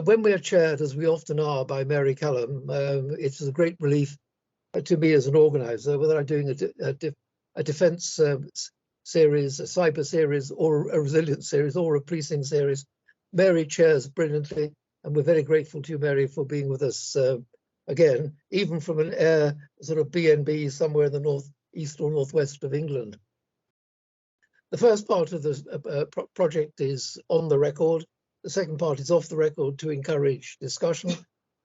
when we are chaired, as we often are, by Mary Calam, it's a great relief to me as an organiser, whether I'm doing a defence series, a cyber series, or a resilience series, or a policing series. Mary chairs brilliantly, and we're very grateful to you, Mary, for being with us again, even from an air sort of BNB somewhere in the northeast or northwest of England. The first part of the project is on the record. The second part is off the record to encourage discussion.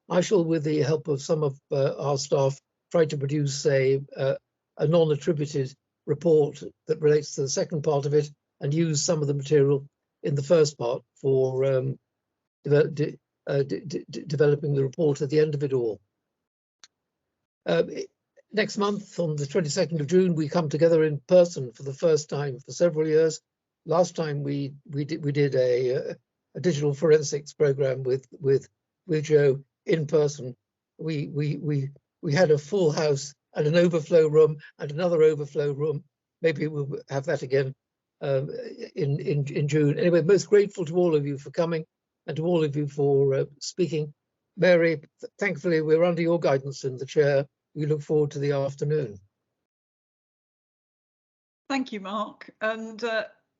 I shall, with the help of some of our staff, try to produce a non-attributed report that relates to the second part of it and use some of the material in the first part for developing the report at the end of it all. Next month, on the 22nd of June, we come together in person for the first time for several years. Last time we did a digital forensics program with Joe in person. We had a full house and an overflow room and another overflow room. Maybe we'll have that again in June. Anyway, most grateful to all of you for coming and to all of you for speaking. Mary, thankfully we're under your guidance in the chair. We look forward to the afternoon. Thank you, Mark. And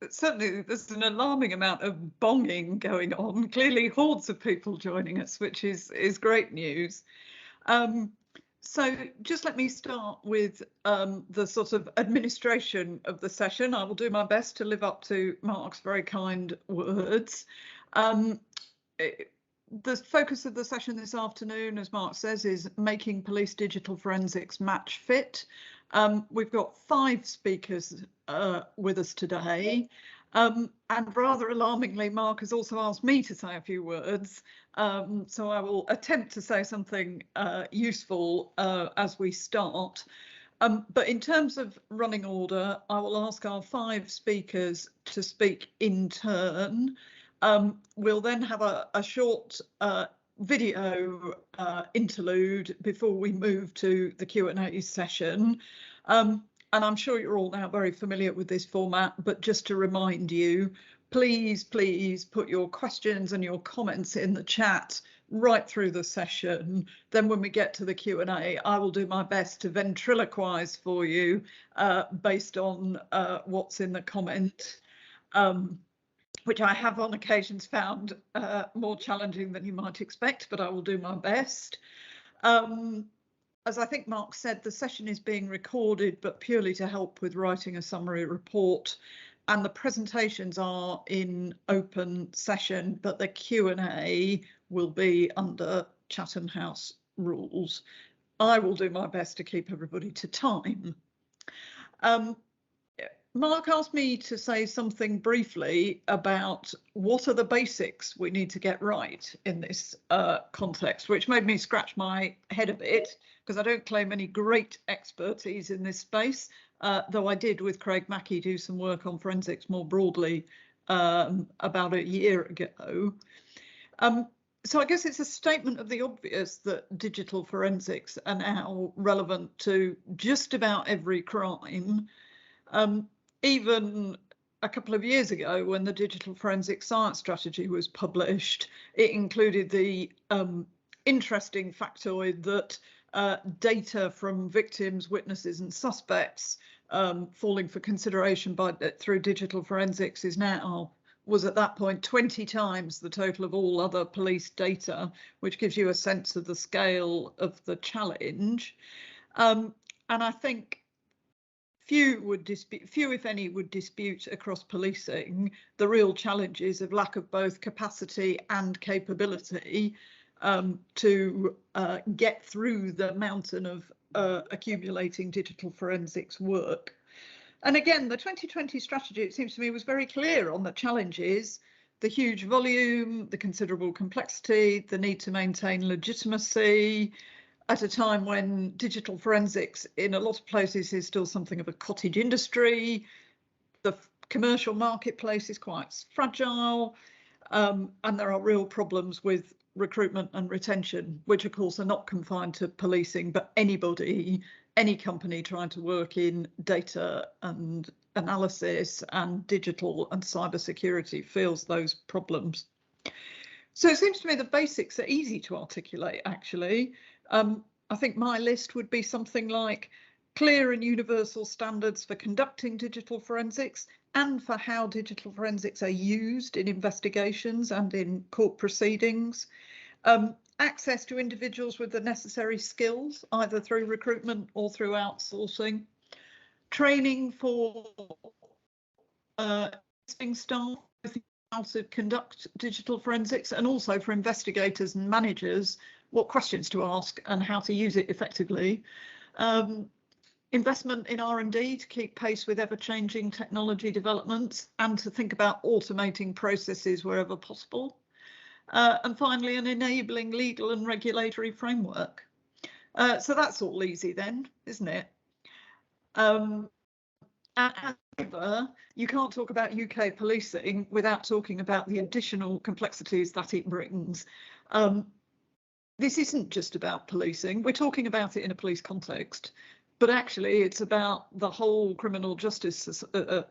certainly there's an alarming amount of bonging going on. Clearly hordes of people joining us, which is great news. So just let me start with the sort of administration of the session. I will do my best to live up to Mark's very kind words. The focus of the session this afternoon, as Mark says, is making police digital forensics match fit. We've got 5 speakers with us today. And rather alarmingly, Mark has also asked me to say a few words. So I will attempt to say something useful as we start. But in terms of running order, I will ask our 5 speakers to speak in turn. We'll then have a short video interlude before we move to the Q&A session. And I'm sure you're all now very familiar with this format, but just to remind you, please put your questions and your comments in the chat right through the session. Then when we get to the Q&A, I will do my best to ventriloquize for you based on what's in the comment, which I have on occasions found more challenging than you might expect, but I will do my best. As I think Mark said, the session is being recorded, but purely to help with writing a summary report. And the presentations are in open session, but the Q&A will be under Chatham House rules. I will do my best to keep everybody to time. Mark asked me to say something briefly about what are the basics we need to get right in this context, which made me scratch my head a bit, because I don't claim any great expertise in this space, though I did with Craig Mackey do some work on forensics more broadly about a year ago. So I guess it's a statement of the obvious that digital forensics are now relevant to just about every crime. Even a couple of years ago, when the Digital Forensic Science Strategy was published, it included the interesting factoid that data from victims, witnesses and suspects falling for consideration through digital forensics was at that point 20 times the total of all other police data, which gives you a sense of the scale of the challenge. And I think few, if any, would dispute across policing the real challenges of lack of both capacity and capability to get through the mountain of accumulating digital forensics work. And again, the 2020 strategy, it seems to me, was very clear on the challenges: the huge volume, the considerable complexity, the need to maintain legitimacy, at a time when digital forensics in a lot of places is still something of a cottage industry. The commercial marketplace is quite fragile, and there are real problems with recruitment and retention, which of course are not confined to policing, but anybody, any company trying to work in data and analysis and digital and cyber security feels those problems. So it seems to me the basics are easy to articulate, actually. I think my list would be something like clear and universal standards for conducting digital forensics and for how digital forensics are used in investigations and in court proceedings. Access to individuals with the necessary skills, either through recruitment or through outsourcing. Training for existing staff how to conduct digital forensics, and also for investigators and managers what questions to ask and how to use it effectively. Investment in R&D to keep pace with ever-changing technology developments and to think about automating processes wherever possible. And finally, an enabling legal and regulatory framework. So that's all easy then, isn't it? However, you can't talk about UK policing without talking about the additional complexities that it brings. This isn't just about policing. We're talking about it in a police context, but actually it's about the whole criminal justice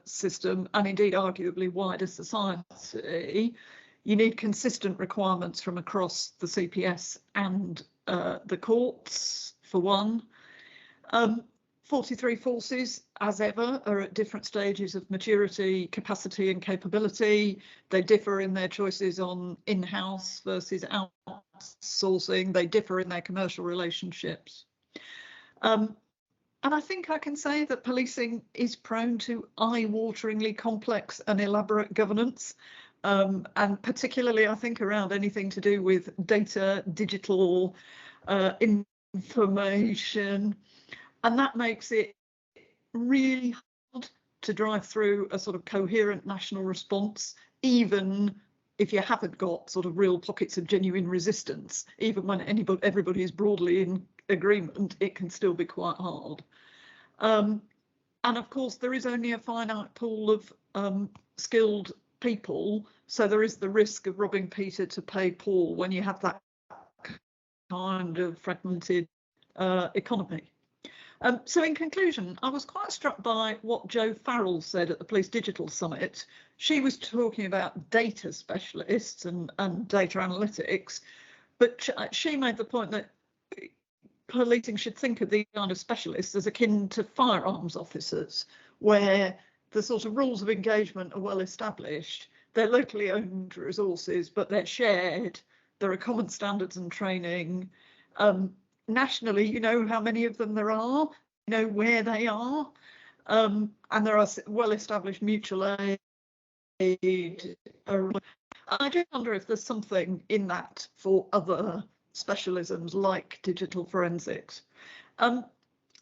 system and indeed arguably wider society. You need consistent requirements from across the CPS and the courts, for one. 43 forces, as ever, are at different stages of maturity, capacity and capability. They differ in their choices on in-house versus outsourcing. They differ in their commercial relationships. And I think I can say that policing is prone to eye-wateringly complex and elaborate governance. And particularly, I think, around anything to do with data, digital information. And that makes it really hard to drive through a sort of coherent national response, even if you haven't got sort of real pockets of genuine resistance. Even when everybody is broadly in agreement, it can still be quite hard. And of course, there is only a finite pool of skilled people, so there is the risk of robbing Peter to pay Paul when you have that kind of fragmented economy. So in conclusion, I was quite struck by what Jo Farrell said at the Police Digital Summit. She was talking about data specialists and data analytics, but she made the point that policing should think of these kind of specialists as akin to firearms officers, where the sort of rules of engagement are well established. They're locally owned resources, but they're shared. There are common standards and training. Nationally, you know how many of them there are, you know where they are, and there are well-established mutual aid. I do wonder if there's something in that for other specialisms like digital forensics.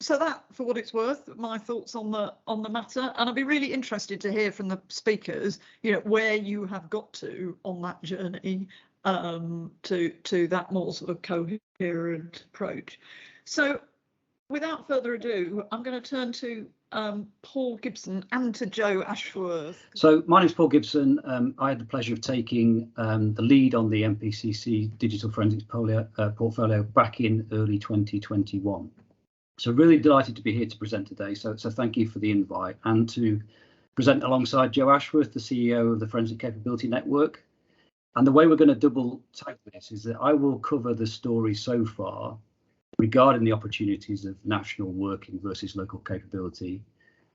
So that, for what it's worth, my thoughts on the matter, and I'd be really interested to hear from the speakers, you know, where you have got to on that journey. To that more sort of coherent approach. So without further ado, I'm going to turn to Paul Gibson and to Jo Ashworth. So my name's Paul Gibson. I had the pleasure of taking the lead on the NPCC digital forensics portfolio back in early 2021. So really delighted to be here to present today. So thank you for the invite, and to present alongside Jo Ashworth, the CEO of the Forensic Capability Network. And the way we're going to double tag this is that I will cover the story so far regarding the opportunities of national working versus local capability.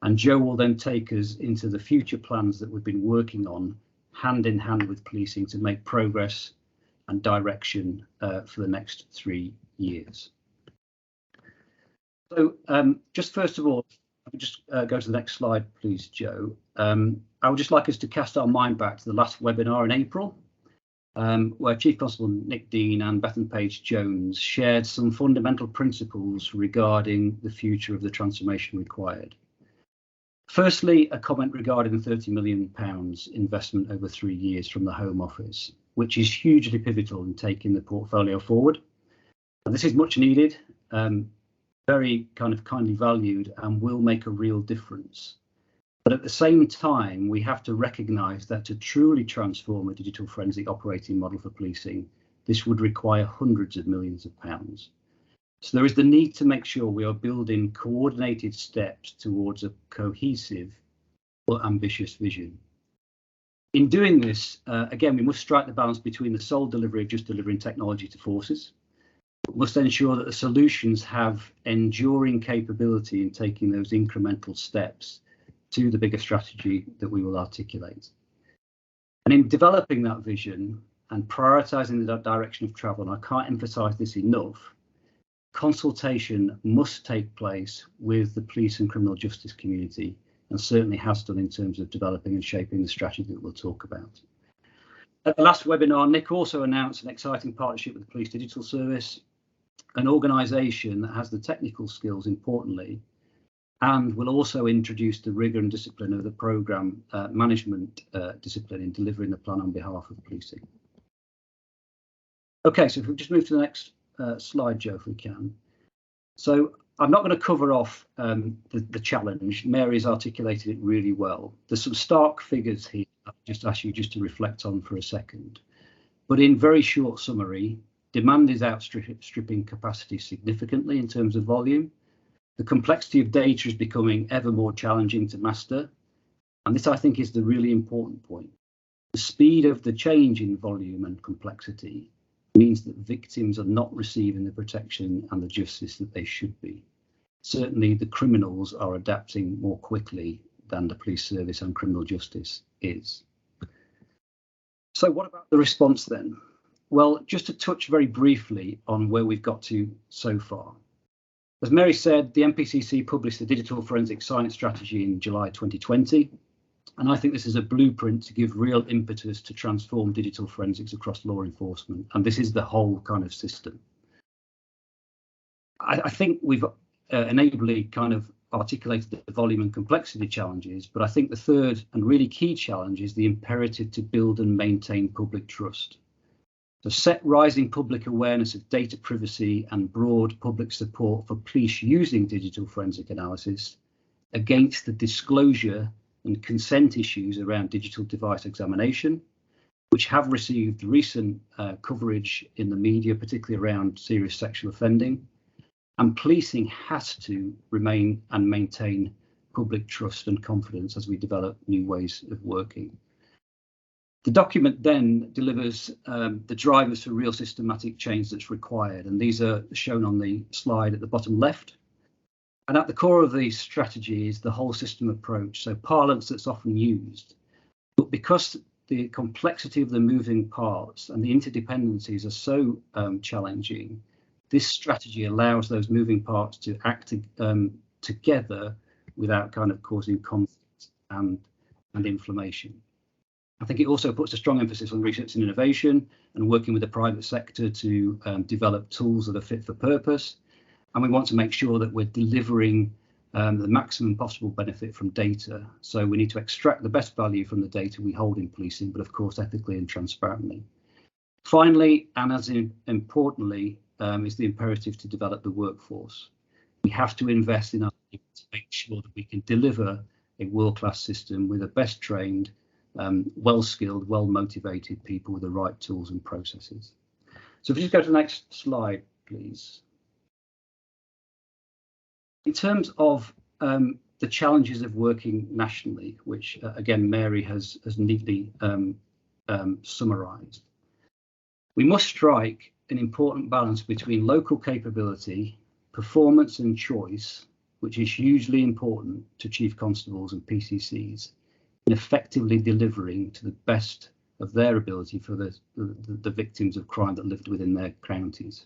And Jo will then take us into the future plans that we've been working on hand in hand with policing to make progress and direction for the next 3 years. So just first of all, I'll just go to the next slide, please, Jo. I would just like us to cast our mind back to the last webinar in April, where Chief Constable Nick Dean and Bethan Page Jones shared some fundamental principles regarding the future of the transformation required. Firstly, a comment regarding the £30 million investment over 3 years from the Home Office, which is hugely pivotal in taking the portfolio forward. And this is much needed, very kindly valued, and will make a real difference. But at the same time, we have to recognise that to truly transform a digital forensic operating model for policing, this would require hundreds of millions of pounds. So there is the need to make sure we are building coordinated steps towards a cohesive but ambitious vision. In doing this, again, we must strike the balance between the sole delivery of just delivering technology to forces. We must ensure that the solutions have enduring capability in taking those incremental steps to the bigger strategy that we will articulate. And in developing that vision and prioritising the direction of travel, and I can't emphasise this enough, consultation must take place with the police and criminal justice community, and certainly has done in terms of developing and shaping the strategy that we'll talk about. At the last webinar, Nick also announced an exciting partnership with the Police Digital Service, an organisation that has the technical skills, importantly, and will also introduce the rigour and discipline of the programme management discipline in delivering the plan on behalf of policing. Okay, so if we just move to the next slide, Joe, if we can. So I'm not going to cover off the challenge. Mary's articulated it really well. There's some stark figures here I'll just ask you just to reflect on for a second. But in very short summary, demand is outstripping capacity significantly in terms of volume. The complexity of data is becoming ever more challenging to master. And this, I think, is the really important point. The speed of the change in volume and complexity means that victims are not receiving the protection and the justice that they should be. Certainly, the criminals are adapting more quickly than the police service and criminal justice is. So what about the response then? Well, just to touch very briefly on where we've got to so far. As Mary said, the NPCC published the Digital Forensic Science Strategy in July 2020. And I think this is a blueprint to give real impetus to transform digital forensics across law enforcement. And this is the whole kind of system. I think we've enably kind of articulated the volume and complexity challenges, but I think the third and really key challenge is the imperative to build and maintain public trust. So set rising public awareness of data privacy and broad public support for police using digital forensic analysis against the disclosure and consent issues around digital device examination, which have received recent coverage in the media, particularly around serious sexual offending. And policing has to remain and maintain public trust and confidence as we develop new ways of working. The document then delivers the drivers for real systematic change that's required, and these are shown on the slide at the bottom left. And at the core of the strategy is the whole system approach, so parlance that's often used. But because the complexity of the moving parts and the interdependencies are so challenging, this strategy allows those moving parts to act together without kind of causing conflict and inflammation. I think it also puts a strong emphasis on research and innovation and working with the private sector to develop tools that are fit for purpose. And we want to make sure that we're delivering the maximum possible benefit from data. So we need to extract the best value from the data we hold in policing, but of course ethically and transparently. Finally, and as importantly, is the imperative to develop the workforce. We have to invest in our people to make sure that we can deliver a world-class system with the best trained, well-skilled, well-motivated people with the right tools and processes. So if you just go to the next slide, please. In terms of the challenges of working nationally, which again, Mary has neatly summarised, we must strike an important balance between local capability, performance and choice, which is hugely important to chief constables and PCCs, in effectively delivering to the best of their ability for the victims of crime that lived within their counties.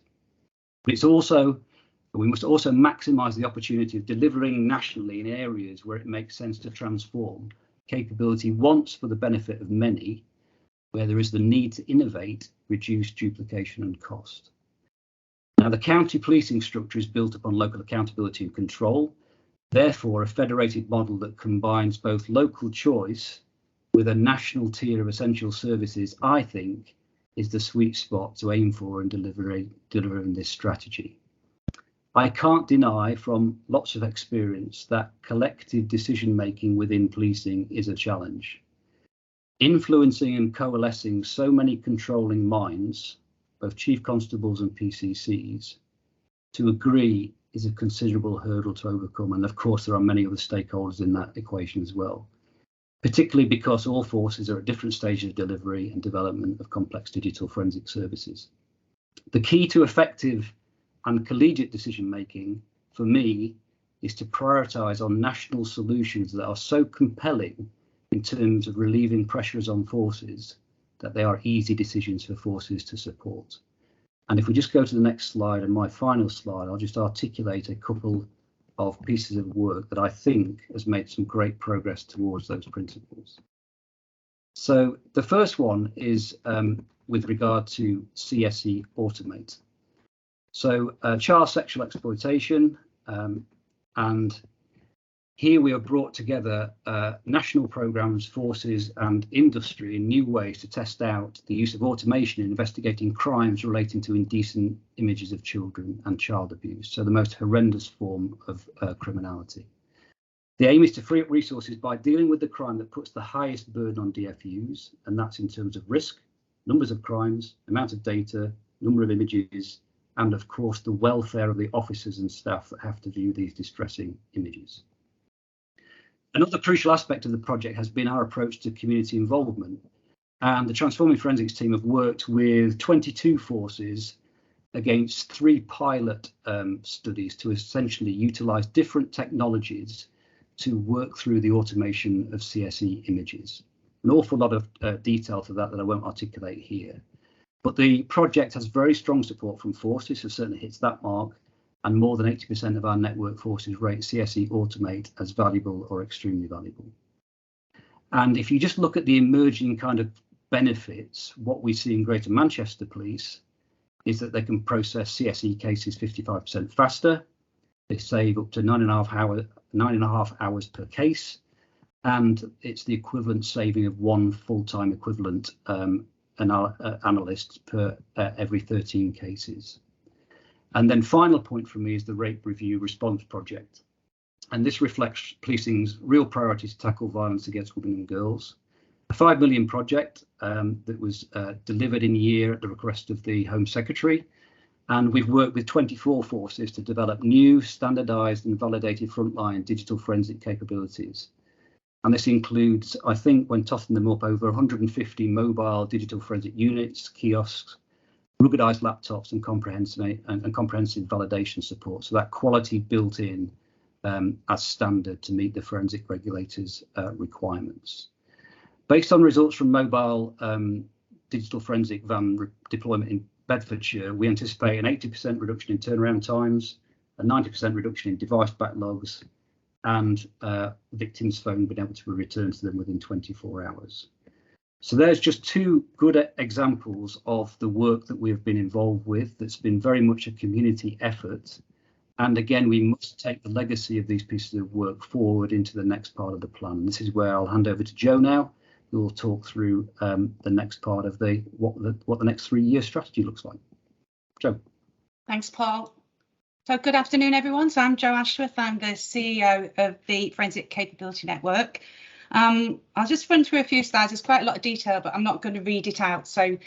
But we must also maximise the opportunity of delivering nationally in areas where it makes sense to transform capability once for the benefit of many, where there is the need to innovate, reduce duplication and cost. Now, the county policing structure is built upon local accountability and control. Therefore, a federated model that combines both local choice with a national tier of essential services, I think, is the sweet spot to aim for in delivering this strategy. I can't deny from lots of experience that collective decision making within policing is a challenge. Influencing and coalescing so many controlling minds, both chief constables and PCCs, to agree is a considerable hurdle to overcome. And of course, there are many other stakeholders in that equation as well. particularly because all forces are at different stages of delivery and development of complex digital forensic services. The key to effective and collegiate decision making for me is to prioritise on national solutions that are so compelling in terms of relieving pressures on forces that they are easy decisions for forces to support. And if we just go to the next slide, and my final slide, I'll just articulate a couple of pieces of work that I think has made some great progress towards those principles. So the first one is with regard to CSE Automate. So child sexual exploitation, and here we have brought together national programmes, forces and industry in new ways to test out the use of automation in investigating crimes relating to indecent images of children and child abuse, so the most horrendous form of criminality. The aim is to free up resources by dealing with the crime that puts the highest burden on DFUs, and that's in terms of risk, numbers of crimes, amount of data, number of images, and of course the welfare of the officers and staff that have to view these distressing images. Another crucial aspect of the project has been our approach to community involvement, and the Transforming Forensics team have worked with 22 forces against 3 pilot studies to essentially utilise different technologies to work through the automation of CSE images. An awful lot of detail to that I won't articulate here. But the project has very strong support from forces, so certainly hits that mark, and more than 80% of our network forces rate CSE Automate as valuable or extremely valuable. And if you just look at the emerging kind of benefits, what we see in Greater Manchester Police is that they can process CSE cases 55% faster. They save up to 9.5 hours per case, and it's the equivalent saving of 1 full-time equivalent analyst per every 13 cases. And then final point for me is the Rape Review Response Project. And this reflects policing's real priority to tackle violence against women and girls. A £5 million project that was delivered in a year at the request of the Home Secretary. And we've worked with 24 forces to develop new, standardised and validated frontline digital forensic capabilities. And this includes, I think, when totting them up, over 150 mobile digital forensic units, kiosks, ruggedized laptops and comprehensive validation support. So that quality built in as standard to meet the forensic regulators' requirements. Based on results from mobile digital forensic van deployment in Bedfordshire, we anticipate an 80% reduction in turnaround times, a 90% reduction in device backlogs, and victims' phone being able to be returned to them within 24 hours. So there's just 2 good examples of the work that we have been involved with that's been very much a community effort. And again, we must take the legacy of these pieces of work forward into the next part of the plan. This is where I'll hand over to Joe now, who will talk through the next part of what the next 3-year strategy looks like. Joe. Thanks, Paul. So good afternoon, everyone. So I'm Joe Ashworth. I'm the CEO of the Forensic Capability Network. I'll just run through a few slides. There's quite a lot of detail, but I'm not going to read it out, so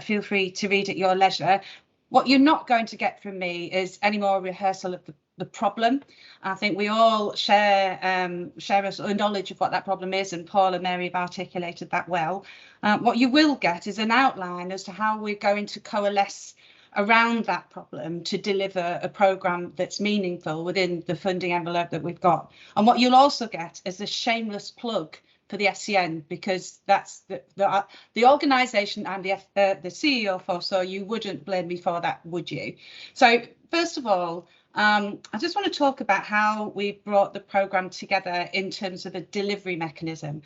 feel free to read at your leisure. What you're not going to get from me is any more rehearsal of the problem. I think we all share a knowledge of what that problem is, and Paul and Mary have articulated that well. What you will get is an outline as to how we're going to coalesce around that problem to deliver a programme that's meaningful within the funding envelope that we've got. And what you'll also get is a shameless plug for the SCN, because that's the organisation and the CEO for, so you wouldn't blame me for that, would you? So first of all, I just want to talk about how we brought the programme together in terms of a delivery mechanism.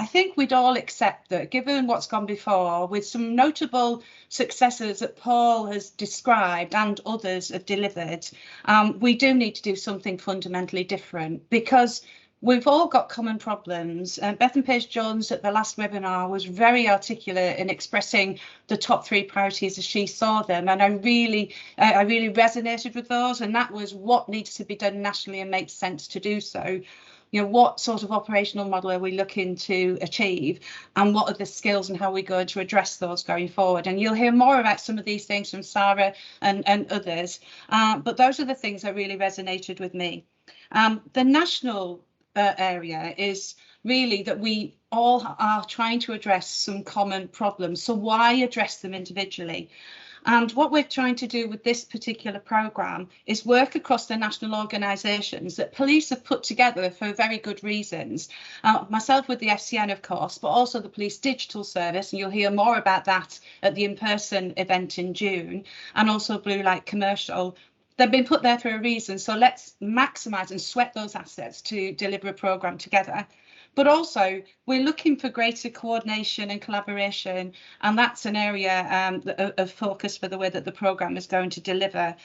I think we'd all accept that, given what's gone before, with some notable successes that Paul has described and others have delivered, we do need to do something fundamentally different, because we've all got common problems. Bethan Page-Jones at the last webinar was very articulate in expressing the top 3 priorities as she saw them, and I really resonated with those, and that was what needs to be done nationally and makes sense to do so. You know, what sort of operational model are we looking to achieve, and what are the skills and how we're going to address those going forward? And you'll hear more about some of these things from Sarra and others, but those are the things that really resonated with me. The national area is really that we all are trying to address some common problems. So why address them individually? And what we're trying to do with this particular programme is work across the national organisations that police have put together for very good reasons. Myself with the FCN, of course, but also the Police Digital Service, and you'll hear more about that at the in-person event in June, and also Blue Light Commercial. They've been put there for a reason, so let's maximise and sweat those assets to deliver a programme together. But also, we're looking for greater coordination and collaboration, and that's an area of focus for the way that the programme is going to deliver.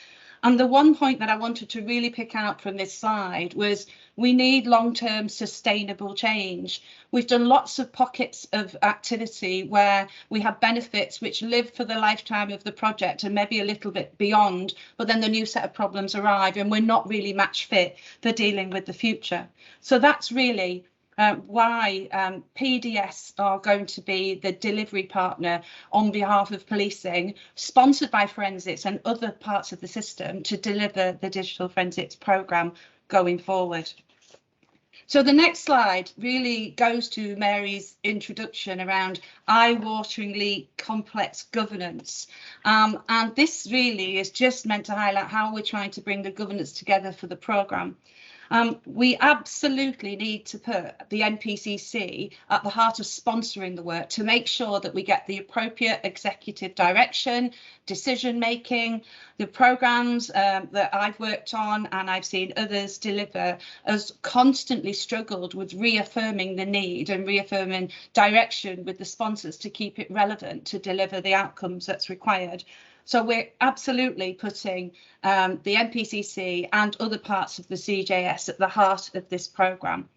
And the one point that I wanted to really pick out from this slide was we need long-term sustainable change. We've done lots of pockets of activity where we have benefits which live for the lifetime of the project and maybe a little bit beyond, but then the new set of problems arrive and we're not really match fit for dealing with the future. So that's really why PDS are going to be the delivery partner on behalf of policing, sponsored by forensics and other parts of the system to deliver the digital forensics programme going forward. So the next slide really goes to Mary's introduction around eye-wateringly complex governance. And this really is just meant to highlight how we're trying to bring the governance together for the programme. We absolutely need to put the NPCC at the heart of sponsoring the work to make sure that we get the appropriate executive direction, decision making. The programmes that I've worked on and I've seen others deliver has constantly struggled with reaffirming the need and reaffirming direction with the sponsors to keep it relevant to deliver the outcomes that's required. So we're absolutely putting the NPCC and other parts of the CJS at the heart of this programme.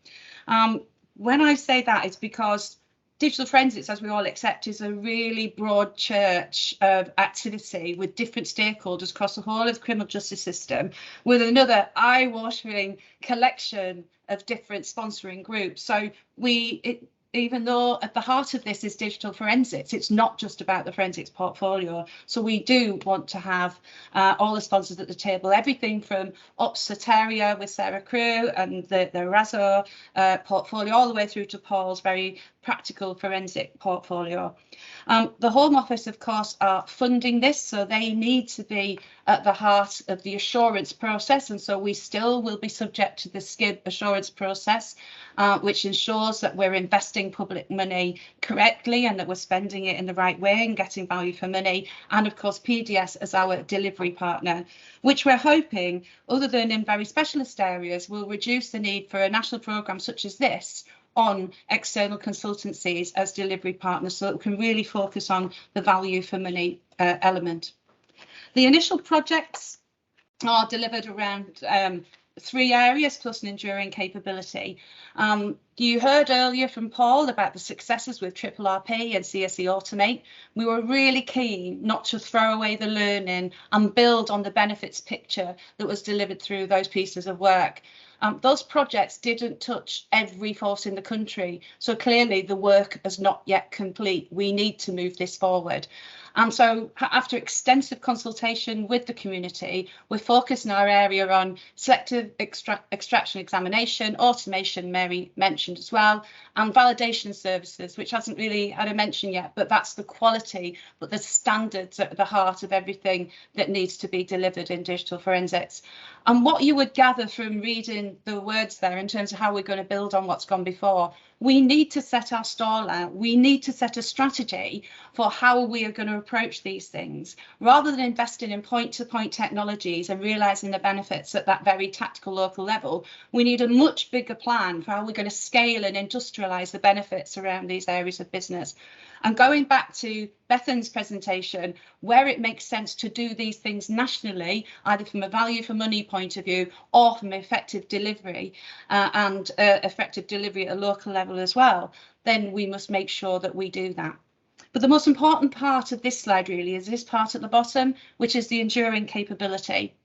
When I say that, it's because digital forensics, as we all accept, is a really broad church of activity with different stakeholders across the whole of the criminal justice system, with another eye-watering collection of different sponsoring groups. So even though at the heart of this is digital forensics, it's not just about the forensics portfolio. So we do want to have all the sponsors at the table, everything from Obsteteria with Sarra Crew and the Razo portfolio, all the way through to Paul's very practical forensic portfolio. The Home Office, of course, are funding this, so they need to be at the heart of the assurance process, and so we still will be subject to the SCIB assurance process, which ensures that we're investing public money correctly and that we're spending it in the right way and getting value for money, and of course PDS as our delivery partner, which we're hoping, other than in very specialist areas, will reduce the need for a national programme such as this on external consultancies as delivery partners, so that we can really focus on the value for money element. The initial projects are delivered around 3 areas plus an enduring capability. You heard earlier from Paul about the successes with RRP and CSE Automate. We were really keen not to throw away the learning and build on the benefits picture that was delivered through those pieces of work. Those projects didn't touch every force in the country, so clearly the work is not yet complete. We need to move this forward. And so after extensive consultation with the community, we're focusing our area on selective extraction examination, automation, Mary mentioned as well, and validation services, which hasn't really had a mention yet, but that's the quality, but the standards at the heart of everything that needs to be delivered in digital forensics. And what you would gather from reading the words there in terms of how we're going to build on what's gone before, we need to set our stall out. We need to set a strategy for how we are going to approach these things, rather than investing in point-to-point technologies and realising the benefits at that very tactical local level. We need a much bigger plan for how we're going to scale and industrialise the benefits around these areas of business. And going back to Bethan's presentation, where it makes sense to do these things nationally, either from a value for money point of view or from effective delivery and effective delivery at a local level as well, then we must make sure that we do that. But the most important part of this slide really is this part at the bottom, which is the enduring capability.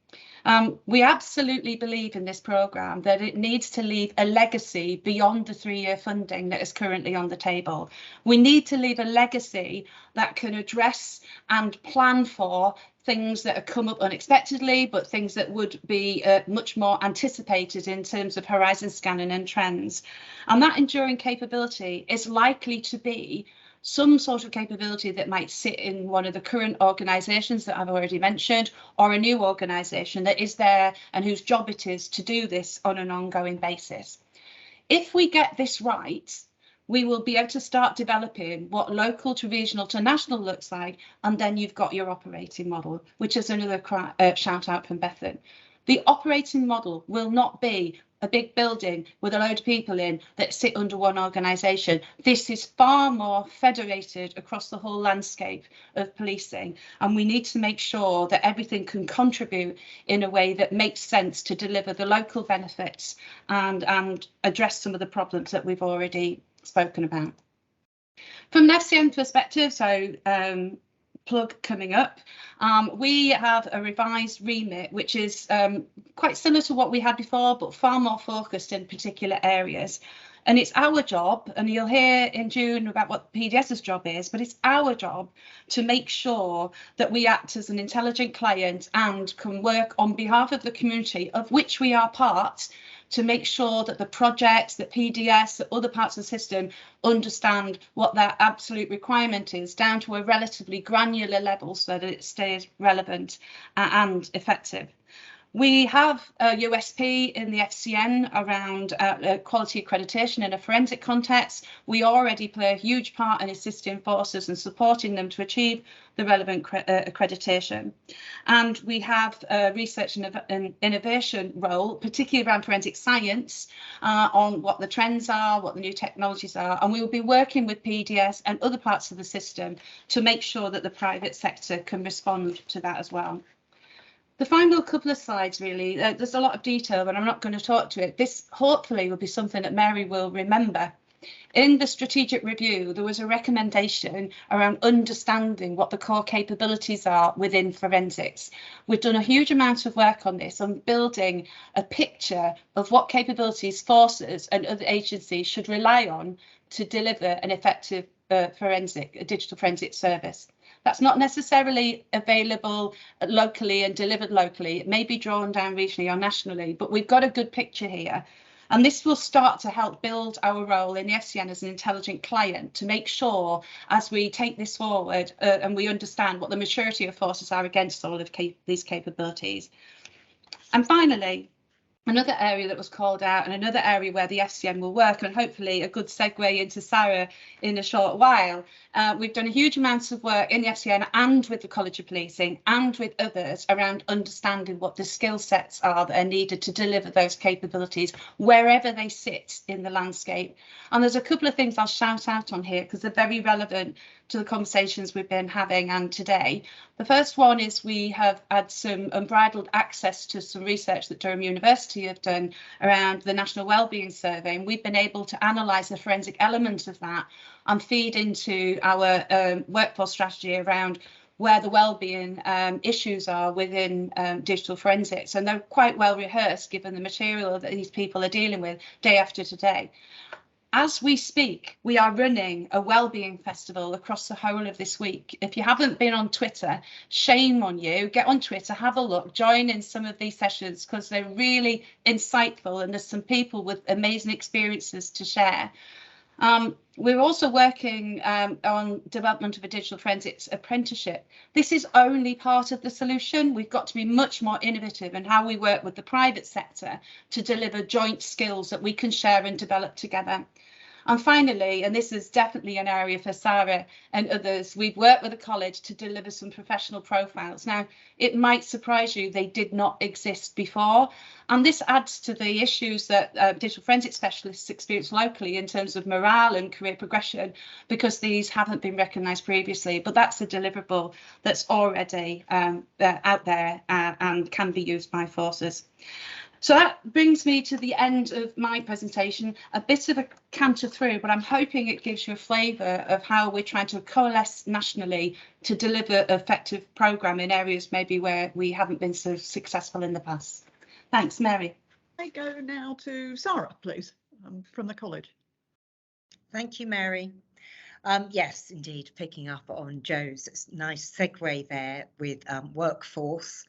We absolutely believe in this programme that it needs to leave a legacy beyond the 3-year funding that is currently on the table. We need to leave a legacy that can address and plan for things that have come up unexpectedly, but things that would be much more anticipated in terms of horizon scanning and trends. And that enduring capability is likely to be some sort of capability that might sit in one of the current organisations that I've already mentioned, or a new organisation that is there and whose job it is to do this on an ongoing basis. If we get this right, we will be able to start developing what local to regional to national looks like, and then you've got your operating model, which is another shout out from Bethan. The operating model will not be a big building with a load of people in that sit under one organisation. This is far more federated across the whole landscape of policing, and we need to make sure that everything can contribute in a way that makes sense to deliver the local benefits and address some of the problems that we've already spoken about. From an FCN perspective, so plug coming up, we have a revised remit which is quite similar to what we had before, but far more focused in particular areas. And it's our job, and you'll hear in June about what PDS's job is, but it's our job to make sure that we act as an intelligent client and can work on behalf of the community of which we are part, to make sure that the projects, that PDS, that other parts of the system understand what their absolute requirement is, down to a relatively granular level so that it stays relevant and effective. We have a USP in the FCN around quality accreditation in a forensic context. We already play a huge part in assisting forces and supporting them to achieve the relevant accreditation. And we have a research and innovation role, particularly around forensic science, on what the trends are, what the new technologies are. And we will be working with PDS and other parts of the system to make sure that the private sector can respond to that as well. The final couple of slides, really, there's a lot of detail, but I'm not going to talk to it. This hopefully will be something that Mary will remember. In the strategic review, there was a recommendation around understanding what the core capabilities are within forensics. We've done a huge amount of work on this, on building a picture of what capabilities forces and other agencies should rely on to deliver an effective digital forensic service. That's not necessarily available locally and delivered locally. It may be drawn down regionally or nationally, but we've got a good picture here. And this will start to help build our role in the FCN as an intelligent client, to make sure as we take this forward and we understand what the maturity of forces are against all of these capabilities. And finally, another area that was called out, and another area where the FCN will work, and hopefully a good segue into Sarra in a short while. We've done a huge amount of work in the FCN and with the College of Policing and with others around understanding what the skill sets are that are needed to deliver those capabilities wherever they sit in the landscape. And there's a couple of things I'll shout out on here because they're very relevant to the conversations we've been having and today. The first one is we have had some unbridled access to some research that Durham University have done around the National Wellbeing Survey, and we've been able to analyse the forensic element of that and feed into our workforce strategy around where the wellbeing issues are within digital forensics, and they're quite well rehearsed given the material that these people are dealing with day after day. As we speak, we are running a wellbeing festival across the whole of this week. If you haven't been on Twitter, shame on you. Get on Twitter, have a look, join in some of these sessions because they're really insightful and there's some people with amazing experiences to share. We're also working on development of a digital forensics apprenticeship. This is only part of the solution. We've got to be much more innovative in how we work with the private sector to deliver joint skills that we can share and develop together. And finally, and this is definitely an area for Sarra and others, we've worked with the college to deliver some professional profiles. Now, it might surprise you, they did not exist before. And this adds to the issues that digital forensic specialists experience locally in terms of morale and career progression, because these haven't been recognised previously. But that's a deliverable that's already out there and can be used by forces. So that brings me to the end of my presentation, a bit of a canter through, but I'm hoping it gives you a flavour of how we're trying to coalesce nationally to deliver effective programme in areas maybe where we haven't been so successful in the past. Thanks, Mary. I go now to Sarra, please, from the college. Thank you, Mary. Yes, indeed, picking up on Joe's nice segue there with workforce.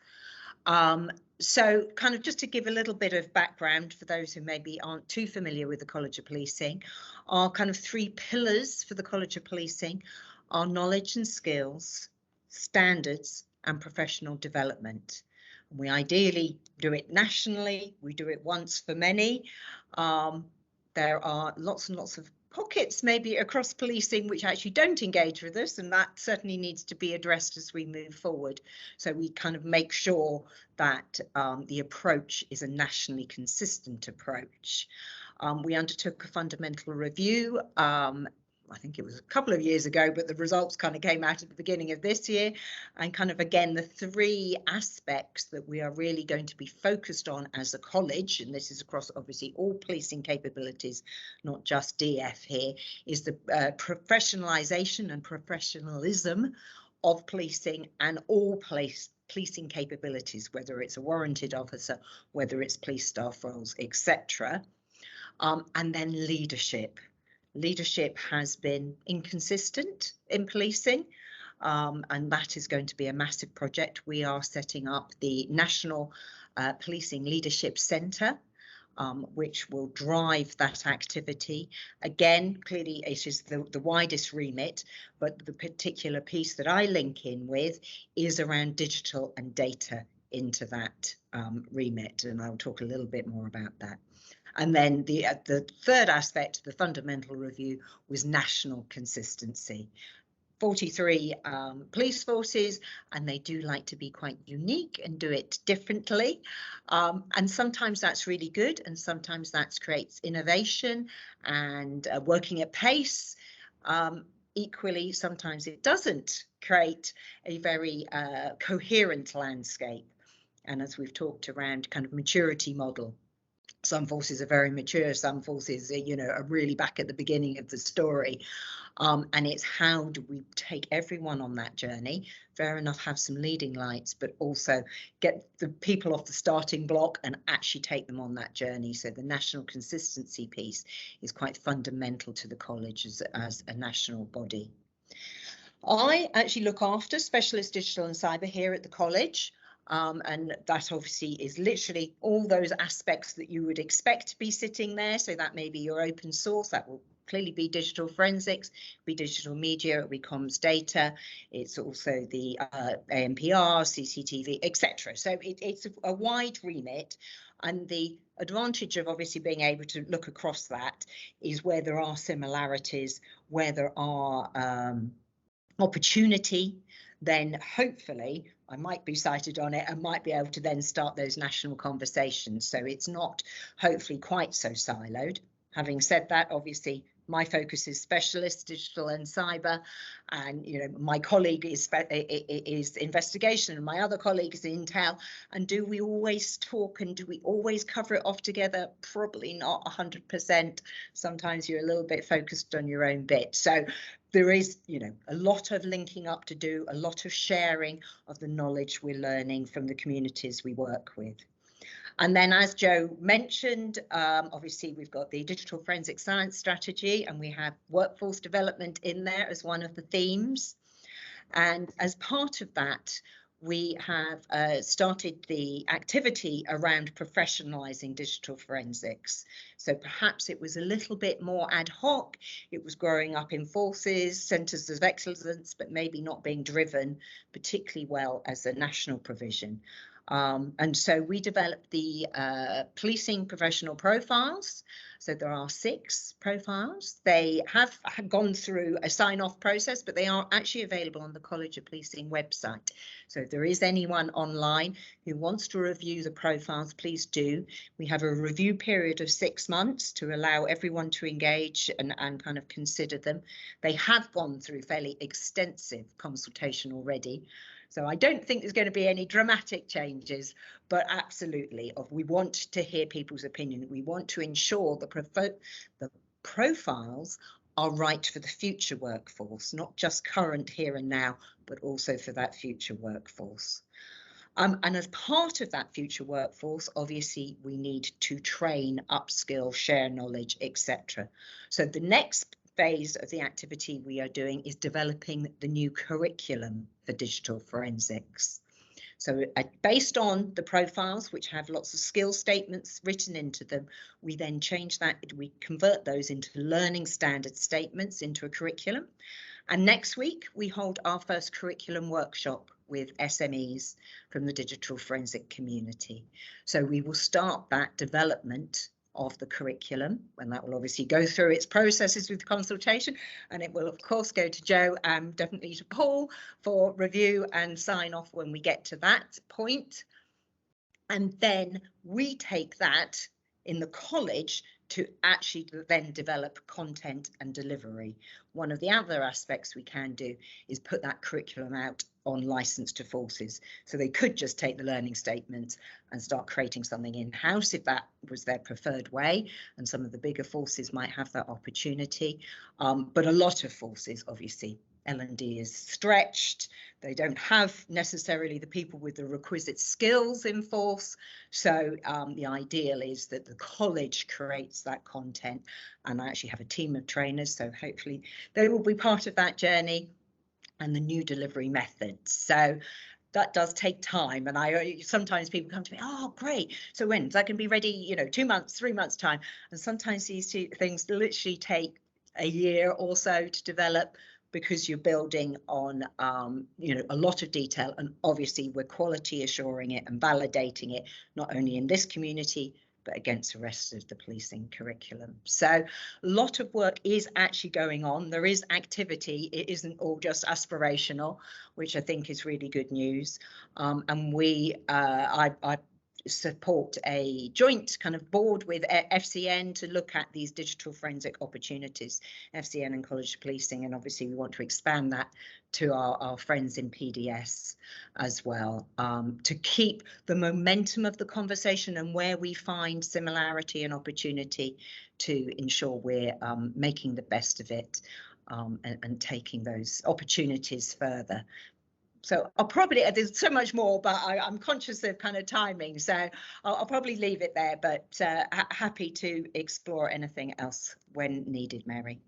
So kind of just to give a little bit of background for those who maybe aren't too familiar with the College of Policing, our kind of 3 pillars for the College of Policing are knowledge and skills, standards and professional development. And we ideally do it nationally, we do it once for many. There are lots and lots of pockets maybe across policing which actually don't engage with us, and that certainly needs to be addressed as we move forward. So we kind of make sure that the approach is a nationally consistent approach. We undertook a fundamental review. I think it was a couple of years ago, but the results kind of came out at the beginning of this year, and kind of again the 3 aspects that we are really going to be focused on as a college, and this is across obviously all policing capabilities, not just DF here, is the professionalisation and professionalism of policing and all policing capabilities, whether it's a warranted officer, whether it's police staff roles, etc. And then leadership. Leadership has been inconsistent in policing, and that is going to be a massive project. We are setting up the National Policing Leadership Centre, which will drive that activity. Again, clearly it is the widest remit, but the particular piece that I link in with is around digital and data into that remit, and I'll talk a little bit more about that. And then the 3rd aspect, the fundamental review, was national consistency. 43 police forces, and they do like to be quite unique and do it differently. And sometimes that's really good, and sometimes that creates innovation and working at pace. Equally, sometimes it doesn't create a very coherent landscape. And as we've talked around kind of maturity model, some forces are very mature, some forces are really back at the beginning of the story. And it's how do we take everyone on that journey? Fair enough, have some leading lights, but also get the people off the starting block and actually take them on that journey. So the national consistency piece is quite fundamental to the college as a national body. I actually look after specialist digital and cyber here at the college. And that obviously is literally all those aspects that you would expect to be sitting there. So that may be your open source, that will clearly be digital forensics, be digital media, it'll be comms data, it's also the ANPR, CCTV, etc. So it's a wide remit, and the advantage of obviously being able to look across that is where there are similarities, where there are opportunity, then hopefully I might be cited on it and might be able to then start those national conversations. So it's not hopefully quite so siloed. Having said that, obviously my focus is specialist digital and cyber, and my colleague is investigation, and my other colleague is intel. And do we always talk and do we always cover it off together? Probably not 100%. Sometimes you're a little bit focused on your own bit. So there is, a lot of linking up to do, a lot of sharing of the knowledge we're learning from the communities we work with. And then, as Joe mentioned, obviously we've got the digital forensic science strategy, and we have workforce development in there as one of the themes. And as part of that, we have started the activity around professionalising digital forensics. So perhaps it was a little bit more ad hoc. It was growing up in forces, centres of excellence, but maybe not being driven particularly well as a national provision. And so we developed the policing professional profiles. So there are 6 profiles. They have gone through a sign-off process, but they are actually available on the College of Policing website. So if there is anyone online who wants to review the profiles, please do. We have a review period of 6 months to allow everyone to engage and kind of consider them. They have gone through fairly extensive consultation already. So I don't think there's going to be any dramatic changes, but absolutely, we want to hear people's opinion. We want to ensure the profiles are right for the future workforce, not just current here and now, but also for that future workforce. And as part of that future workforce, obviously, we need to train, upskill, share knowledge, etc. So the next phase of the activity we are doing is developing the new curriculum for digital forensics. So based on the profiles, which have lots of skill statements written into them, we then change that, we convert those into learning standard statements into a curriculum. And next week, we hold our first curriculum workshop with SMEs from the digital forensic community. So we will start that development of the curriculum, and that will obviously go through its processes with consultation, and it will of course go to Joe and definitely to Paul for review and sign off when we get to that point. And then we take that in the college to actually then develop content and delivery. One of the other aspects we can do is put that curriculum out on license to forces. So they could just take the learning statements and start creating something in-house if that was their preferred way. And some of the bigger forces might have that opportunity. But a lot of forces, obviously, L&D is stretched. They don't have necessarily the people with the requisite skills in force. So the ideal is that the college creates that content, and I actually have a team of trainers. So hopefully they will be part of that journey and the new delivery methods. So that does take time. And sometimes people come to me, oh, great. So when's that going to be ready? 2 months, 3 months time. And sometimes these two things literally take a year or so to develop, because you're building on a lot of detail, and obviously we're quality assuring it and validating it, not only in this community, but against the rest of the policing curriculum. So a lot of work is actually going on. There is activity. It isn't all just aspirational, which I think is really good news. And I support a joint kind of board with FCN to look at these digital forensic opportunities, FCN and College of Policing, and obviously we want to expand that to our friends in PDS as well, to keep the momentum of the conversation and where we find similarity and opportunity to ensure we're making the best of it, and taking those opportunities further. So there's so much more, but I'm conscious of kind of timing, so I'll probably leave it there, but happy to explore anything else when needed, Mary.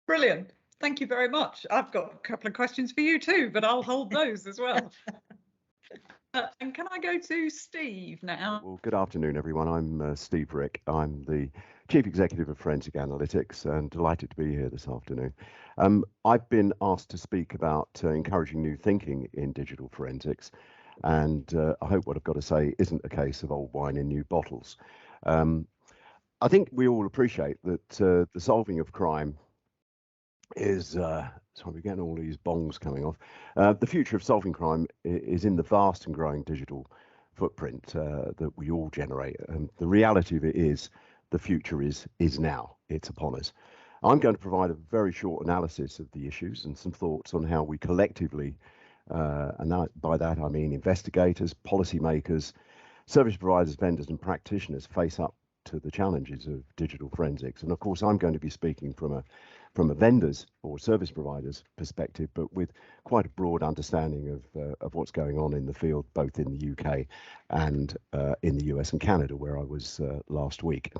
Brilliant. Thank you very much. I've got a couple of questions for you too, but I'll hold those as well. And can I go to Steve now? Well, good afternoon, everyone. I'm Steve Rick. I'm the Chief Executive of Forensic Analytics, and delighted to be here this afternoon. I've been asked to speak about encouraging new thinking in digital forensics, and I hope what I've got to say isn't a case of old wine in new bottles. I think we all appreciate that the solving of crime is sorry, we're getting all these bongs coming off. The future of solving crime is in the vast and growing digital footprint that we all generate. The reality of it is the future is now. It's upon us. I'm going to provide a very short analysis of the issues and some thoughts on how we collectively, and by that I mean investigators, policymakers, service providers, vendors and practitioners, face up to the challenges of digital forensics. And of course, I'm going to be speaking from a vendor's or service provider's perspective, but with quite a broad understanding of what's going on in the field, both in the UK and in the US and Canada, where I was last week.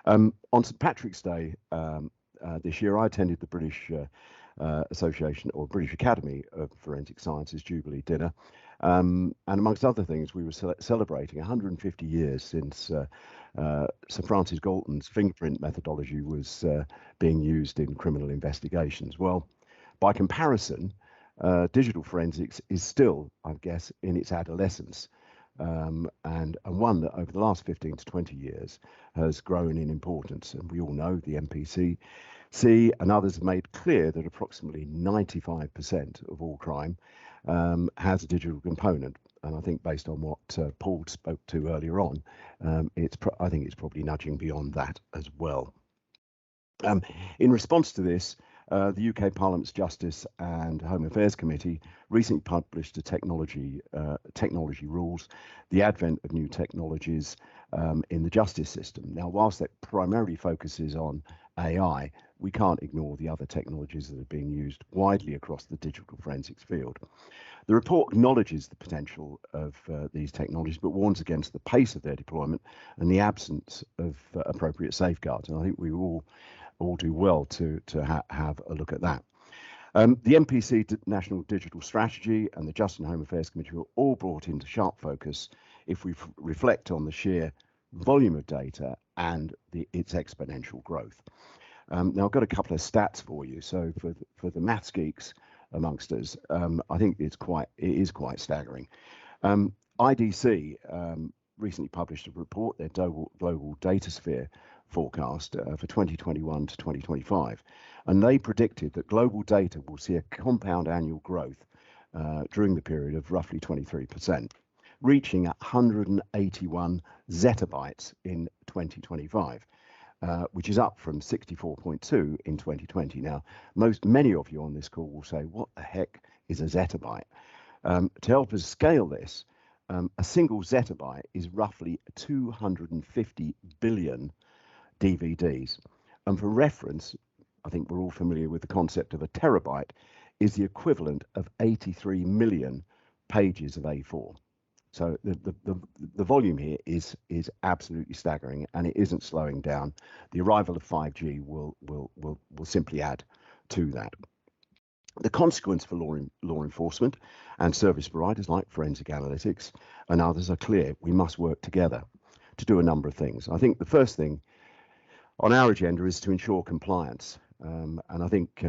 On St. Patrick's Day this year, I attended the British Association or British Academy of Forensic Sciences Jubilee dinner. And amongst other things, we were celebrating 150 years since Sir Francis Galton's fingerprint methodology was being used in criminal investigations. Well, by comparison, digital forensics is still, I guess, in its adolescence, and one that over the last 15 to 20 years has grown in importance. And we all know the NPCC and others have made clear that approximately 95% of all crime has a digital component. And I think based on what Paul spoke to earlier on, I think it's probably nudging beyond that as well. In response to this, The UK Parliament's Justice and Home Affairs Committee recently published a technology rules, the advent of new technologies in the justice system. Now, whilst that primarily focuses on AI, we can't ignore the other technologies that are being used widely across the digital forensics field. The report acknowledges the potential of these technologies, but warns against the pace of their deployment and the absence of appropriate safeguards. And I think we all do well to have a look at that. The NPCC National Digital Strategy and the Justice and Home Affairs Committee were all brought into sharp focus if we reflect on the sheer volume of data and its exponential growth. Now, I've got a couple of stats for you. So for the maths geeks amongst us, I think it is quite staggering. IDC recently published a report, their global data sphere forecast for 2021 to 2025, and they predicted that global data will see a compound annual growth during the period of roughly 23%, reaching 181 zettabytes in 2025. Which is up from 64.2 in 2020. Now, many of you on this call will say, what the heck is a zettabyte? To help us scale this, a single zettabyte is roughly 250 billion DVDs. And for reference, I think we're all familiar with the concept of a terabyte, is the equivalent of 83 million pages of A4. So the volume here is absolutely staggering, and it isn't slowing down. The arrival of 5G will simply add to that. The consequence for law enforcement and service providers like Forensic Analytics and others are clear. We must work together to do a number of things. I think the first thing on our agenda is to ensure compliance, and I think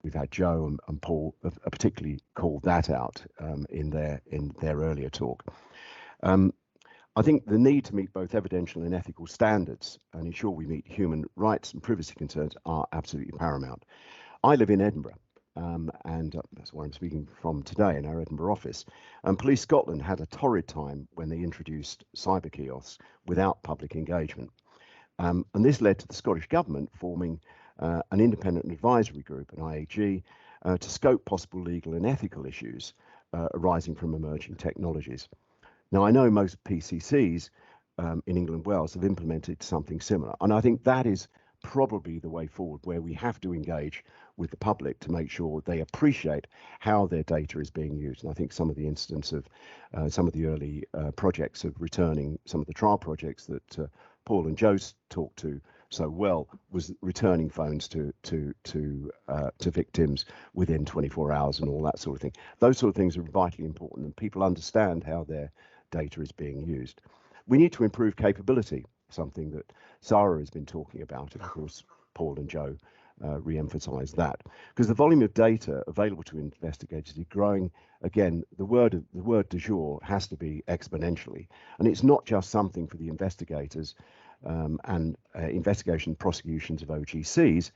we've had Joe and Paul have particularly called that out in their earlier talk. I think the need to meet both evidential and ethical standards and ensure we meet human rights and privacy concerns are absolutely paramount. I live in Edinburgh, and that's where I'm speaking from today in our Edinburgh office. And Police Scotland had a torrid time when they introduced cyber kiosks without public engagement. And this led to the Scottish Government forming an independent advisory group, an IAG, to scope possible legal and ethical issues arising from emerging technologies. Now, I know most PCCs in England and Wales have implemented something similar, and I think that is probably the way forward, where we have to engage with the public to make sure they appreciate how their data is being used. And I think some of the incidents of some of the early projects of returning some of the trial projects that Paul and Joe talked to so well was returning phones to victims within 24 hours and all that sort of thing. Those sort of things are vitally important, and people understand how their data is being used. We need to improve capability, something that Sarra has been talking about. Of course, Paul and Joe re-emphasised that, because the volume of data available to investigators is growing. Again, the word du jour has to be exponentially, and it's not just something for the investigators and investigation prosecutions of OGCs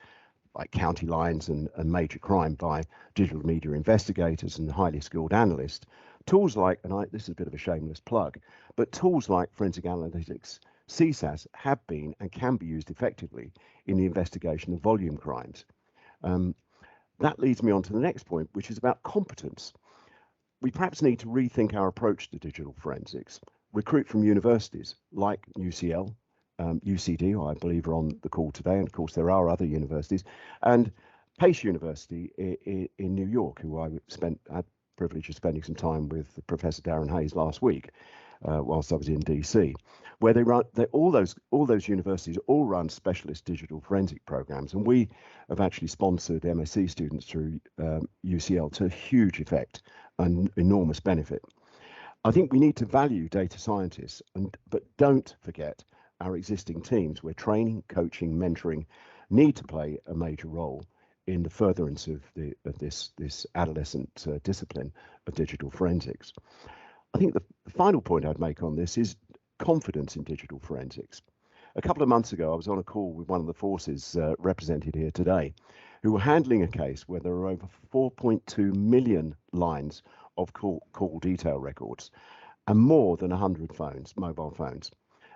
like county lines and major crime by digital media investigators and highly skilled analysts. Tools like, and this is a bit of a shameless plug, but tools like Forensic Analytics CSAS have been and can be used effectively in the investigation of volume crimes. That leads me on to the next point, which is about competence. We perhaps need to rethink our approach to digital forensics, recruit from universities like UCL, UCD, who I believe are on the call today, and of course there are other universities, and Pace University in New York, who I had the privilege of spending some time with Professor Darren Hayes last week, whilst I was in DC, where all those universities all run specialist digital forensic programs, and we have actually sponsored MSc students through UCL to huge effect and enormous benefit. I think we need to value data scientists, but don't forget our existing teams, where training, coaching, mentoring need to play a major role in the furtherance of this adolescent discipline of digital forensics. I think the final point I'd make on this is confidence in digital forensics. A couple of months ago, I was on a call with one of the forces represented here today, who were handling a case where there are over 4.2 million lines of call detail records and more than 100 phones, mobile phones.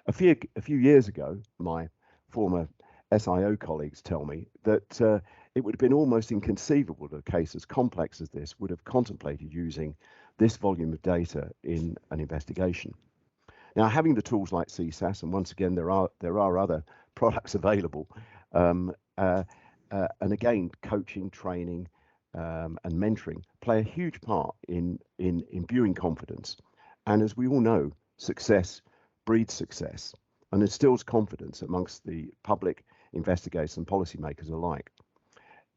A few years ago, my former SIO colleagues tell me that it would have been almost inconceivable that a case as complex as this would have contemplated using this volume of data in an investigation. Now, having the tools like CSAS, and once again, there are other products available, and again, coaching, training, and mentoring play a huge part in imbuing confidence. And as we all know, success breeds success and instills confidence amongst the public, investigators, and policymakers alike.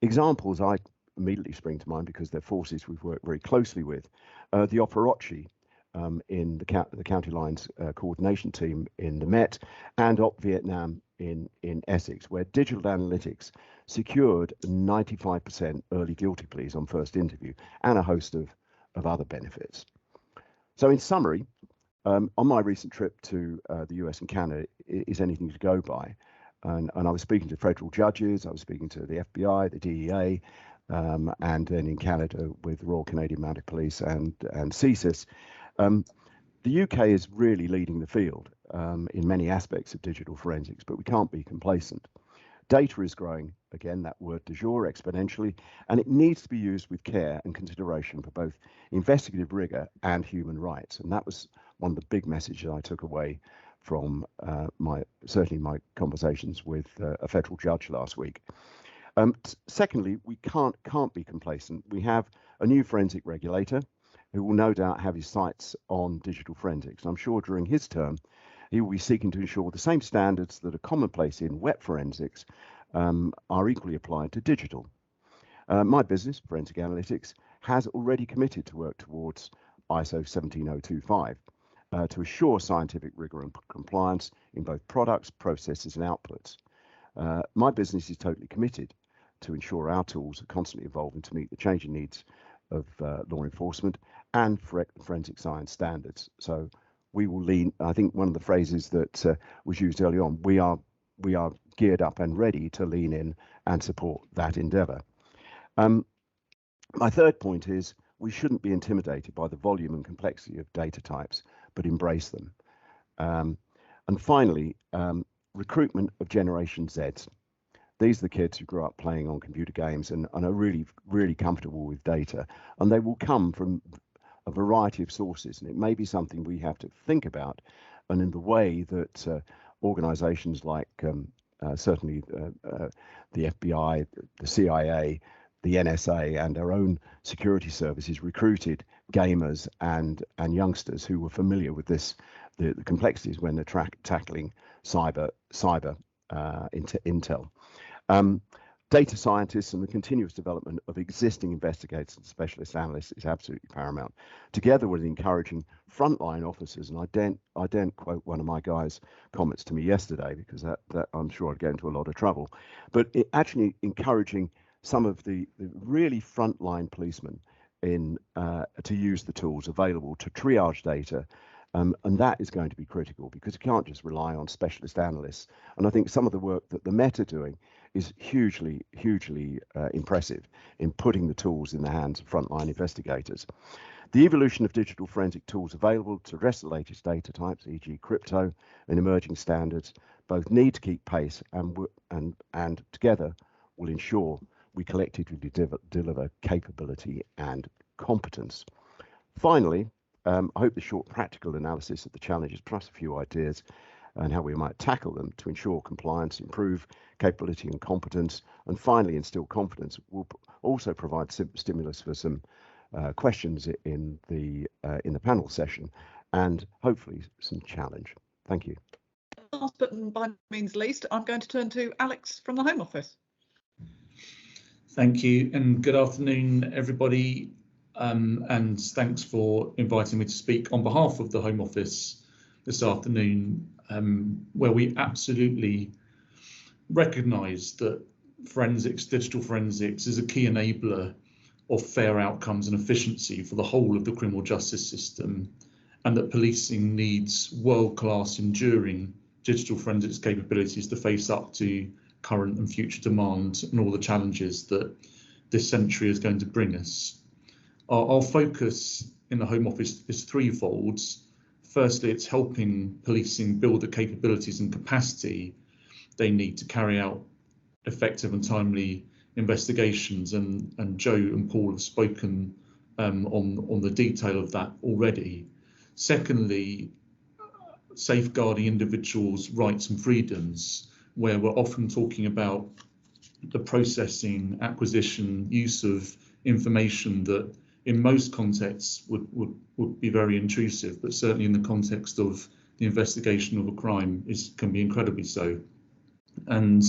Examples I immediately spring to mind because they're forces we've worked very closely with. The Operachi in the County Lines coordination team in the Met, and Op Vietnam in Essex, where digital analytics secured 95% early guilty pleas on first interview and a host of other benefits. So in summary, on my recent trip to the US and Canada is anything to go by. And I was speaking to federal judges, I was speaking to the FBI, the DEA, and then in Canada with the Royal Canadian Mounted Police and CSIS. The UK is really leading the field in many aspects of digital forensics, but we can't be complacent. Data is growing, again, that word du jour, exponentially, and it needs to be used with care and consideration for both investigative rigor and human rights. And that was one of the big messages I took away from certainly my conversations with a federal judge last week. Secondly, we can't be complacent. We have a new forensic regulator who will no doubt have his sights on digital forensics. I'm sure during his term, he will be seeking to ensure the same standards that are commonplace in wet forensics are equally applied to digital. My business, Forensic Analytics, has already committed to work towards ISO 17025 to assure scientific rigor and compliance in both products, processes, and outputs. My business is totally committed to ensure our tools are constantly evolving to meet the changing needs of law enforcement and forensic science standards. So we will lean, I think one of the phrases that was used early on, we are geared up and ready to lean in and support that endeavour. My third point is we shouldn't be intimidated by the volume and complexity of data types, but embrace them. And finally, recruitment of Generation Zs. These are the kids who grew up playing on computer games and are really, really comfortable with data, and they will come from a variety of sources, and it may be something we have to think about, and in the way that organizations like certainly the FBI, the CIA, the NSA, and our own security services recruited gamers and youngsters who were familiar with this, the complexities when they're tackling cyber intel. Data scientists and the continuous development of existing investigators and specialist analysts is absolutely paramount, together with encouraging frontline officers. And I daren't quote one of my guys' comments to me yesterday, because that I'm sure I'd get into a lot of trouble, but actually encouraging some of the really frontline policemen to use the tools available to triage data. And that is going to be critical, because you can't just rely on specialist analysts. And I think some of the work that the Met are doing is hugely impressive in putting the tools in the hands of frontline investigators. The evolution of digital forensic tools available to address the latest data types, e.g. crypto and emerging standards, both need to keep pace and together will ensure we collectively deliver capability and competence. Finally, I hope the short practical analysis of the challenges, plus a few ideas and how we might tackle them to ensure compliance, improve capability and competence, and finally instill confidence, will also provide stimulus for some questions in the panel session, and hopefully some challenge. Thank you. Last but by no means least, I'm going to turn to Alex from the Home Office. Thank you, and good afternoon, everybody. And thanks for inviting me to speak on behalf of the Home Office this afternoon, where we absolutely recognise that digital forensics is a key enabler of fair outcomes and efficiency for the whole of the criminal justice system, and that policing needs world-class, enduring digital forensics capabilities to face up to current and future demands and all the challenges that this century is going to bring us. Our focus in the Home Office is threefold. Firstly, it's helping policing build the capabilities and capacity they need to carry out effective and timely investigations, and Joe and Paul have spoken on the detail of that already. Secondly, safeguarding individuals' rights and freedoms, where we're often talking about the processing, acquisition, use of information that in most contexts would be very intrusive, but certainly in the context of the investigation of a crime can be incredibly so. And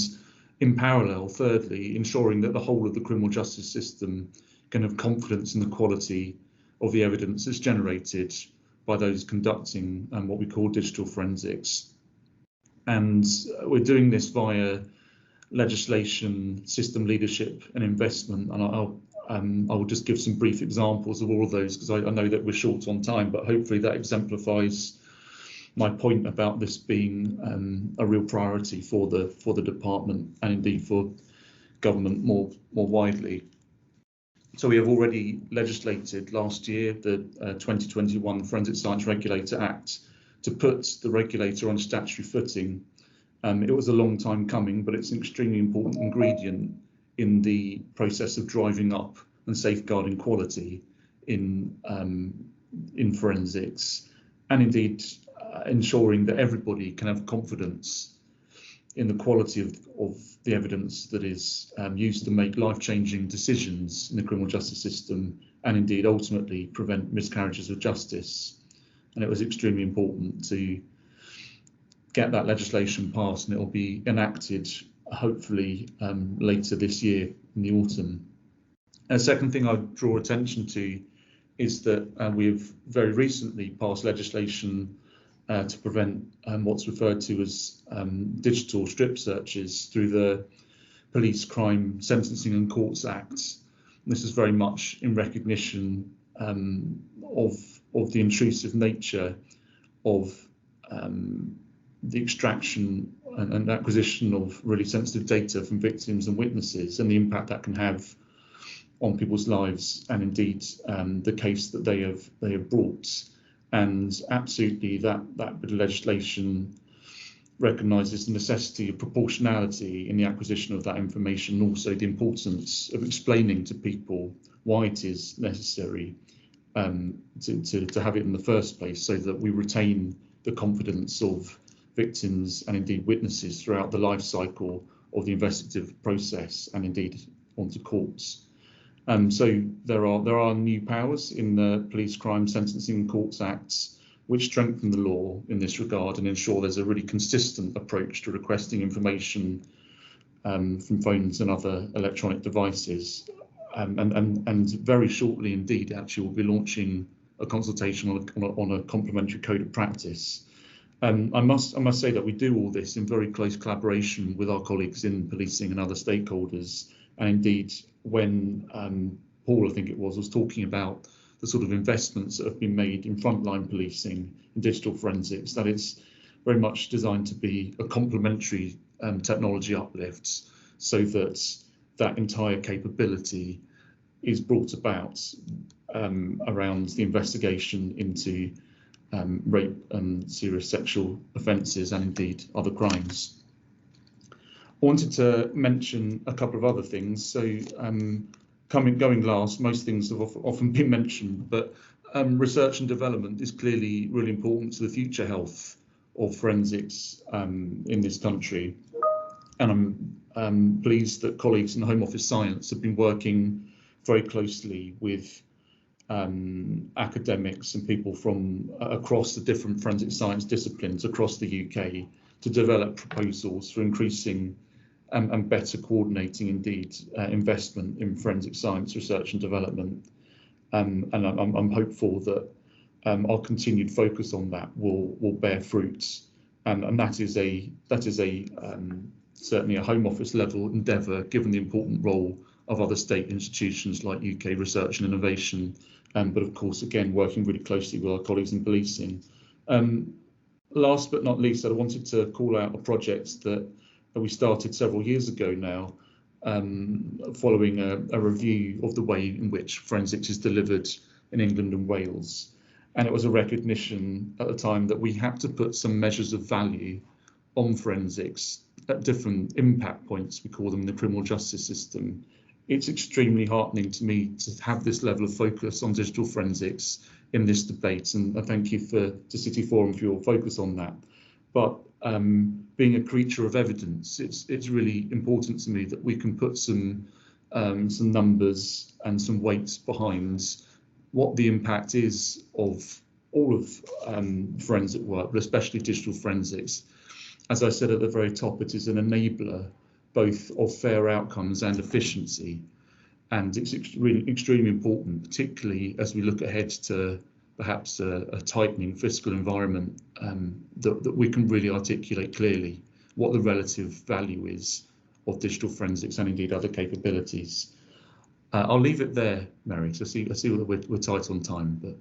in parallel, thirdly, ensuring that the whole of the criminal justice system can have confidence in the quality of the evidence that's generated by those conducting what we call digital forensics. And we're doing this via legislation, system leadership and investment. And I will just give some brief examples of all of those, because I know that we're short on time, but hopefully that exemplifies my point about this being a real priority for the department and indeed for government more widely. So we have already legislated last year the 2021 Forensic Science Regulator Act to put the regulator on statutory footing. It was a long time coming, but it's an extremely important ingredient in the process of driving up and safeguarding quality in forensics, and indeed ensuring that everybody can have confidence in the quality of the evidence that is used to make life-changing decisions in the criminal justice system, and indeed ultimately prevent miscarriages of justice. And it was extremely important to get that legislation passed, and it will be enacted hopefully later this year in the autumn. A second thing I'd draw attention to is that we've very recently passed legislation to prevent what's referred to as digital strip searches through the Police Crime Sentencing and Courts Act. This is very much in recognition of the intrusive nature of the extraction and acquisition of really sensitive data from victims and witnesses, and the impact that can have on people's lives, and indeed the case that they have brought. And absolutely that bit of legislation recognises the necessity of proportionality in the acquisition of that information, and also the importance of explaining to people why it is necessary to have it in the first place, so that we retain the confidence of victims and indeed witnesses throughout the life cycle of the investigative process and indeed onto courts. So there are new powers in the Police Crime Sentencing and Courts Acts which strengthen the law in this regard and ensure there's a really consistent approach to requesting information from phones and other electronic devices. And very shortly indeed, actually, we'll be launching a consultation on a complementary code of practice. I must say that we do all this in very close collaboration with our colleagues in policing and other stakeholders. And indeed, when Paul, I think it was talking about the sort of investments that have been made in frontline policing and digital forensics, that it's very much designed to be a complementary technology uplift, so that that entire capability is brought about around the investigation into rape and serious sexual offences and indeed other crimes. I wanted to mention a couple of other things. So going last, most things have often been mentioned, but research and development is clearly really important to the future health of forensics in this country. And I'm pleased that colleagues in the Home Office Science have been working very closely with academics and people from across the different forensic science disciplines across the UK to develop proposals for increasing and better coordinating indeed investment in forensic science research and development. And I'm hopeful that our continued focus on that will bear fruits, and that is certainly a Home Office level endeavour, given the important role of other state institutions like UK Research and Innovation, but of course again working really closely with our colleagues in policing. Last but not least, I wanted to call out a project that we started several years ago now, following a review of the way in which forensics is delivered in England and Wales. And it was a recognition at the time that we had to put some measures of value on forensics different impact points, we call them, in the criminal justice system, it's extremely heartening to me to have this level of focus on digital forensics in this debate, and I thank you to Cityforum for your focus on that. But being a creature of evidence, it's really important to me that we can put some numbers and some weights behind what the impact is of all of forensic work, but especially digital forensics. As I said at the very top, it is an enabler both of fair outcomes and efficiency, and it's extremely important, particularly as we look ahead to perhaps a tightening fiscal environment, that we can really articulate clearly what the relative value is of digital forensics and indeed other capabilities. I'll leave it there, Mary, because I see that we're tight on time, but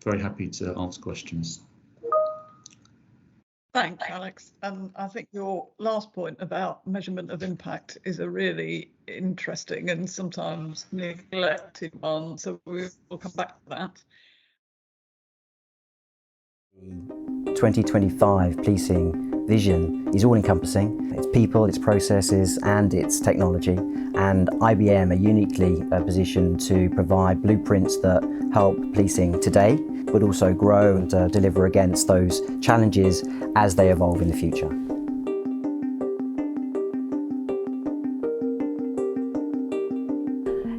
very happy to answer questions. Thanks, Alex. I think your last point about measurement of impact is a really interesting and sometimes neglected one, so we'll come back to that. 2025 policing vision is all-encompassing. It's people, it's processes, and it's technology. And IBM are uniquely positioned to provide blueprints that help policing today, but also grow and deliver against those challenges as they evolve in the future.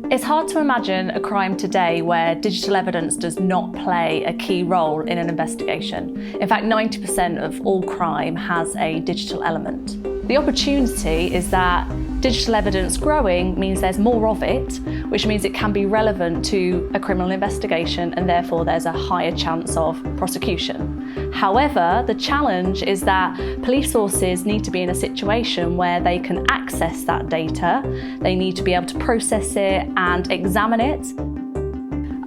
It's hard to imagine a crime today where digital evidence does not play a key role in an investigation. In fact, 90% of all crime has a digital element. The opportunity is that digital evidence growing means there's more of it, which means it can be relevant to a criminal investigation, and therefore there's a higher chance of prosecution. However, the challenge is that police forces need to be in a situation where they can access that data, they need to be able to process it and examine it.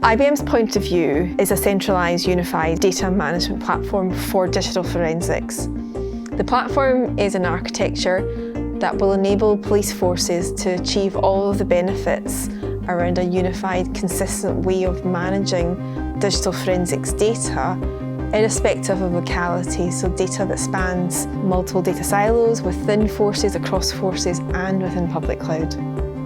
IBM's point of view is a centralised, unified data management platform for digital forensics. The platform is an architecture that will enable police forces to achieve all of the benefits around a unified, consistent way of managing digital forensics data, irrespective of locality, so data that spans multiple data silos within forces, across forces, and within public cloud.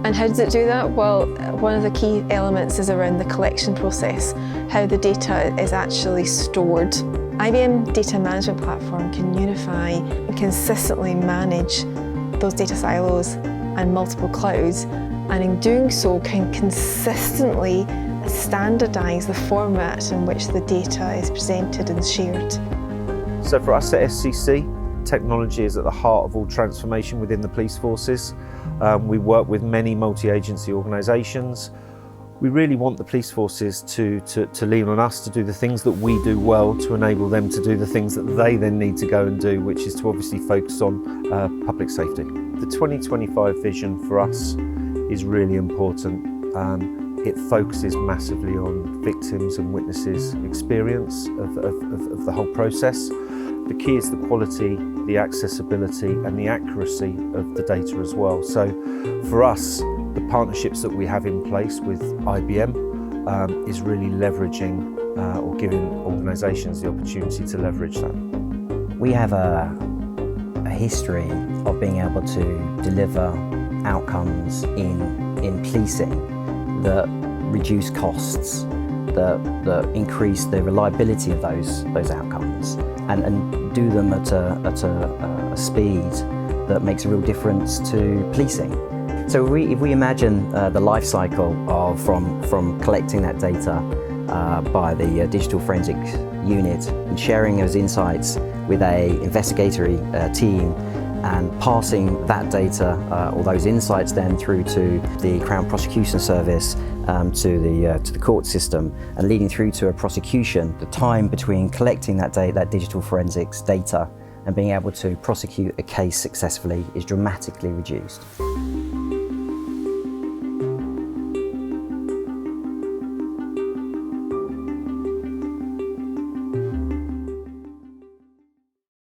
And how does it do that? Well, one of the key elements is around the collection process, how the data is actually stored. IBM Data Management Platform can unify and consistently manage those data silos and multiple clouds, and in doing so can consistently standardise the format in which the data is presented and shared. So for us at SCC, technology is at the heart of all transformation within the police forces. We work with many multi-agency organisations. We really want the police forces to lean on us to do the things that we do well, to enable them to do the things that they then need to go and do, which is to obviously focus on public safety. The 2025 vision for us is really important. It focuses massively on victims and witnesses' experience of the whole process. The key is the quality, the accessibility and the accuracy of the data as well. So for us, the partnerships that we have in place with IBM is really leveraging or giving organisations the opportunity to leverage that. We have a history of being able to deliver outcomes in policing that reduce costs, that increase the reliability of those outcomes, and do them at a speed that makes a real difference to policing. So if we imagine the life cycle of from collecting that data by the digital forensics unit and sharing those insights with a investigatory team, and passing that data or those insights then through to the Crown Prosecution Service, to the court system, and leading through to a prosecution, the time between collecting that digital forensics data and being able to prosecute a case successfully is dramatically reduced.